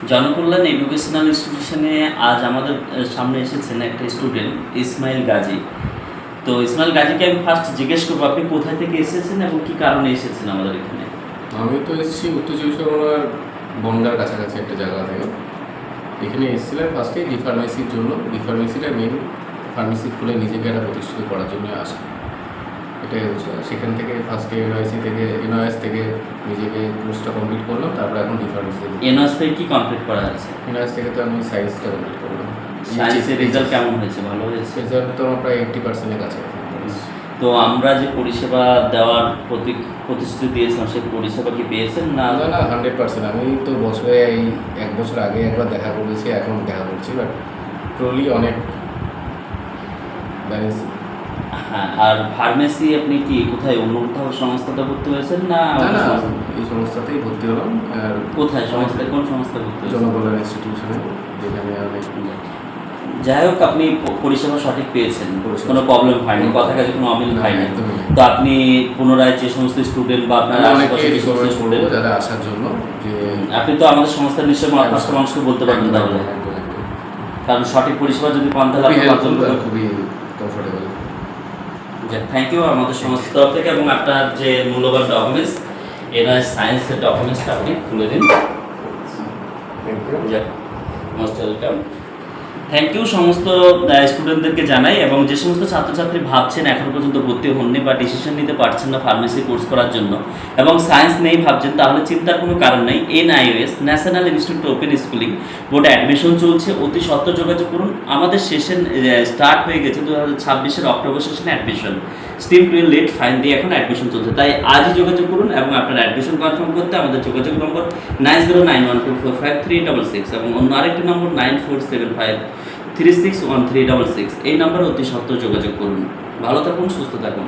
Janakalyan educational ইনস্টিটিউশনে আজ আমাদের সামনে এসেছেন একটা স্টুডেন্ট ইসমাইল গাজী। তো ইসমাইল গাজীকে আমি ফার্স্ট জিজ্ঞেস করবো আপনি কোথায় থেকে এসেছেন এবং কী কারণে এসেছেন আমাদের এখানে। আমি তো এসেছি উত্তর চব্বিশ পরগনার বনগাঁর কাছাকাছি একটা জায়গা থেকে। এখানে এসেছিলাম ফার্স্টে ডি ফার্মেসির জন্য। ডি ফার্মেসিটা মেন ফার্মেসি খুলে নিজেকে একটা প্রতিষ্ঠিত করার জন্য আসা, এটাই হচ্ছে। সেখান থেকে ফার্স্টে এনওএস থেকে নিজেকে কোর্সটা কমপ্লিট করলাম, তারপরে এখন ডি ফার্মেসি। এনওএস থেকে কী কমপ্লিট করা আছে? এনওএস থেকে তো আমি সায়েন্সটা কমপ্লিট করলাম। সায়েন্সের রেজাল্ট কেমন হয়েছে? ভালো হয়েছে? রেজাল্ট তো আমার প্রায় 80%-এর কাছে। তো আমরা যে পরিষেবা দেওয়ার প্রতিশ্রুতি দিয়েছিলাম সেই পরিষেবা কি পেয়েছেন? না না না 100%। আমি তো বছরে এই 1 বছর আগে একবার দেখা করেছি, এখন দেখা করছি, বাট ট্রলি অনেক ব্যালেন্স। হ্যাঁ, আর ফার্মেসি আপনি কি কোথায় অন্য কোথাও সংস্থাতে ভর্তি হয়েছেন? না না এই সংস্থাতেই ভর্তি হলাম। আর কোথায় সংস্থায়, কোন সংস্থায় ভর্তি হয়েছেন? জনকল্যাণ ইনস্টিটিউশনে, যেখানে অনেক। যাই হোক, আপনি পরিষেবা সঠিক পেয়েছেন, কোনো প্রবলেম হয়নি, কথা কাজে কোনো অমিল হয়নি। তো আপনি পুনরায় যে সমস্ত স্টুডেন্ট বা আপনার আশেপাশে যে সমস্ত স্টুডেন্ট যারা আসার জন্য, যে আপনি তো আমাদের সংস্থার নিশ্চয়ই পাঁচটা মানুষকে বলতে পারবেন তাহলে, কারণ সঠিক পরিষেবা যদি পান তাহলে খুবই কমফোর্টেবল। থ্যাংক ইউ আমাদের সংস্থার তরফ থেকে। এবং আপনার যে মূল্যবান ডকুমেন্টস, এনআইএস সায়েন্সের ডকুমেন্টসটা আপনি খুলে দিন। Most welcome. থ্যাংক ইউ সমস্ত স্টুডেন্টদেরকে জানাই। এবং যে সমস্ত ছাত্রছাত্রী ভাবছেন এখনও পর্যন্ত ভর্তি হননি বা ডিসিশন নিতে পারছেন না ফার্মেসি কোর্স করার জন্য এবং সায়েন্স নেই ভাবছেন, তাহলে চিন্তার কোনো কারণ নেই। NIOS national institute open schooling বোর্ডে অ্যাডমিশন চলছে, অতি সত্ত্বর যোগাযোগ করুন। আমাদের সেশন স্টার্ট হয়ে গেছে 2026-এর অক্টোবর সেশনে admission. Still too late fine দিয়ে এখন অ্যাডমিশন চলছে, তাই আজই যোগাযোগ করুন। এবং আপনার অ্যাডমিশন কনফার্ম করতে আমাদের যোগাযোগ নম্বর 9091245366 এবং অন্য আরেকটি নম্বর 9475361366। এই নম্বরে অতি সত্ত্বর যোগাযোগ করুন। ভালো থাকুন, সুস্থ থাকুন।